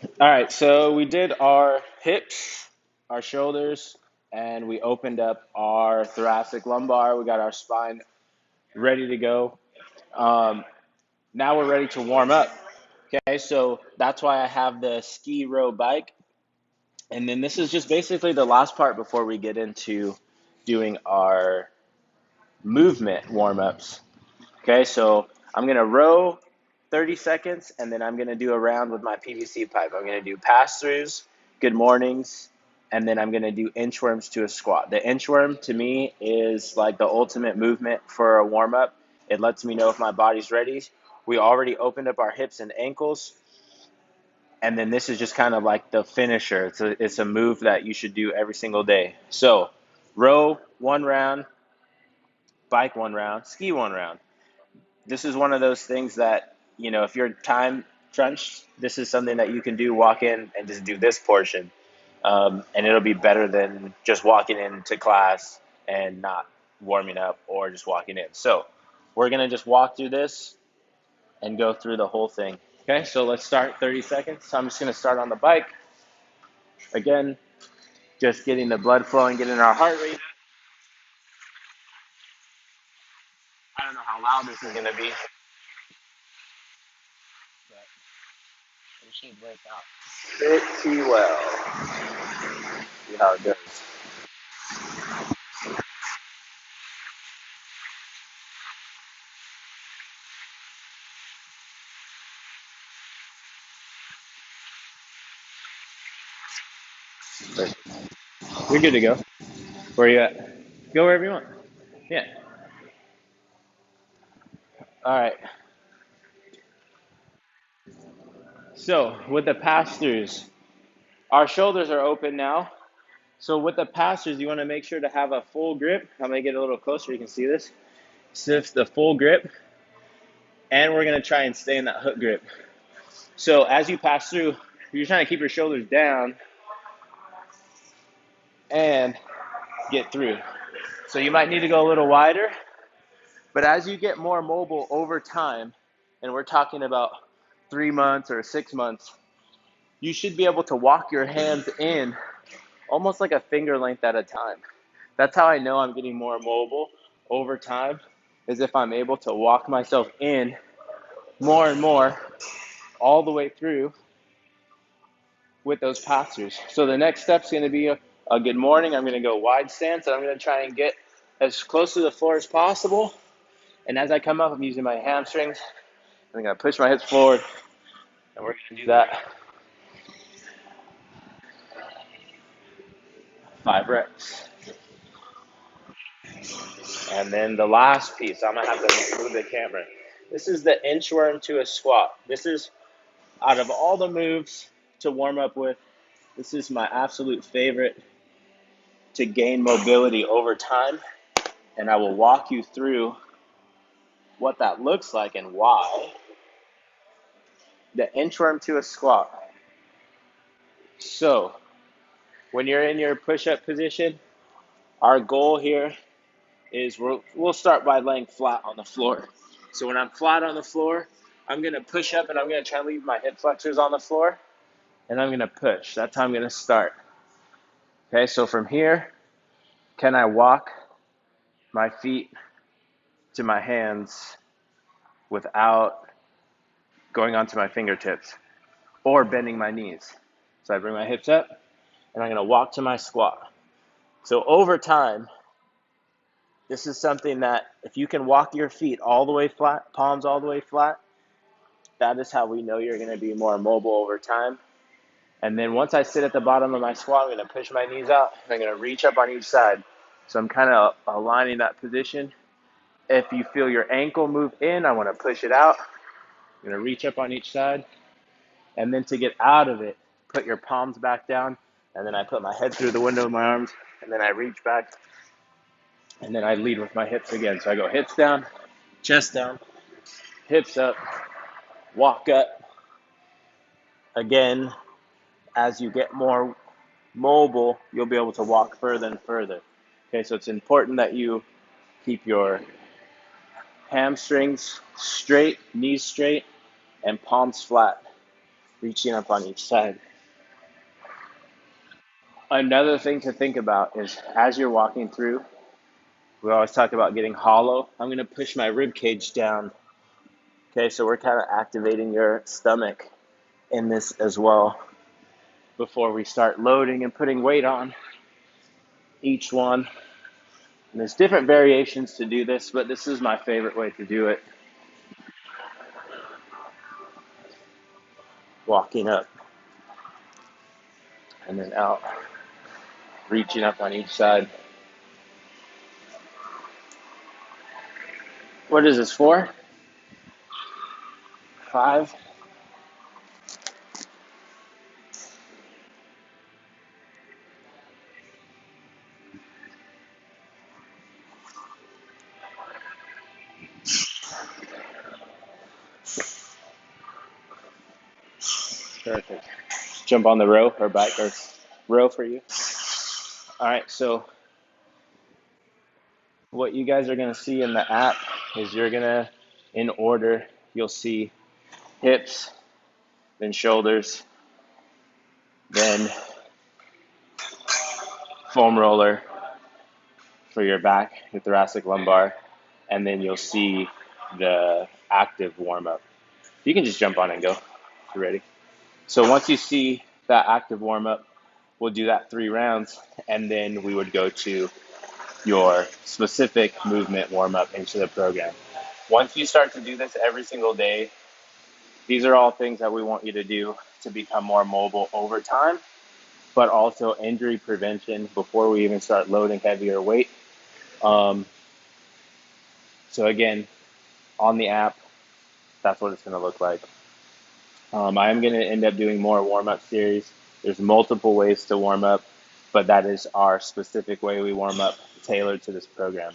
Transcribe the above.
All right, so we did our hips, our shoulders, and we opened up our thoracic lumbar. We got our spine ready to go. Um, Now we're ready to warm up. Okay, so that's why I have the ski row bike. And then this is just basically the last part before we get into doing our movement warm ups. Okay, so I'm going to row 30 seconds and then I'm going to do a round with my PVC pipe. I'm going to do pass throughs, good mornings, and then I'm going to do inchworms to a squat. The inchworm to me is like the ultimate movement for a warm up. It lets me know if my body's ready. We already opened up our hips and ankles, and then this is just kind of like the finisher. It's a move that you should do every single day. So row one round, bike one round, ski one round. This is one of those things that, if you're time crunched, this is something that you can do, walk in and just do this portion. And it'll be better than just walking into class and not warming up or just walking in. So we're going to just walk through this and go through the whole thing. Okay, so let's start 30 seconds. So I'm just going to start on the bike. Again, just getting the blood flowing, getting our heart rate. I don't know how loud this is going to be, but it should work out pretty well. See how it goes. You're good to go. Where are you at? Go wherever you want. Yeah. All right. So with the pass throughs, our shoulders are open now. So with the pass throughs, you want to make sure to have a full grip. I'm going to get a little closer. You can see this. So it's the full grip. And we're going to try and stay in that hook grip. So as you pass through, you're trying to keep your shoulders down and get through. So you might need to go a little wider. But as you get more mobile over time, and we're talking about 3 months or 6 months, you should be able to walk your hands in almost like a finger length at a time. That's how I know I'm getting more mobile over time, is if I'm able to walk myself in more and more all the way through with those pass-throughs. So the next step is going to be a good morning. I'm going to go wide stance, and I'm going to try and get as close to the floor as possible. And as I come up, I'm using my hamstrings. I'm going to push my hips forward, and we're going to do that 5 reps. And then the last piece, I'm going to have to move the camera. This is the inchworm to a squat. This is, out of all the moves to warm up with, this is my absolute favorite to gain mobility over time. And I will walk you through what that looks like and why. The inchworm to a squat. So when you're in your push-up position, our goal here is we'll start by laying flat on the floor. So when I'm flat on the floor, I'm going to push up and I'm going to try to leave my hip flexors on the floor, and I'm going to push. That's how I'm going to start. Okay, so from here, can I walk my feet to my hands without going onto my fingertips or bending my knees? So I bring my hips up and I'm going to walk to my squat. So over time, this is something that if you can walk your feet all the way flat, palms all the way flat, that is how we know you're going to be more mobile over time. And then once I sit at the bottom of my squat, I'm going to push my knees out. I'm going to reach up on each side. So I'm kind of aligning that position. If you feel your ankle move in, I want to push it out. I'm going to reach up on each side. And then to get out of it, put your palms back down. And then I put my head through the window of my arms. And then I reach back. And then I lead with my hips again. So I go hips down, chest down, hips up, walk up. Again, as you get more mobile, you'll be able to walk further and further. Okay, so it's important that you keep your hamstrings straight, knees straight, and palms flat. reaching up on each side. Another thing to think about is as you're walking through, we always talk about getting hollow. I'm going to push my rib cage down. Okay, so we're kind of activating your stomach in this as well before we start loading and putting weight on each one. And there's different variations to do this, but this is my favorite way to do it. Walking up and then out, reaching up on each side. What is this for? 5. Perfect. Jump on the row or bike or row for you. All right, so what you guys are going to see in the app is you're going to, in order, you'll see hips, then shoulders, then foam roller for your back, your thoracic lumbar, and then you'll see the active warm up. You can just jump on and go if you're ready. So once you see that active warm up, we'll do that 3 rounds, and then we would go to your specific movement warm up into the program. Once you start to do this every single day, these are all things that we want you to do to become more mobile over time, but also injury prevention before we even start loading heavier weight. So again, on the app, that's what it's going to look like. I am going to end up doing more warm-up series. There's multiple ways to warm up, but that is our specific way we warm up tailored to this program.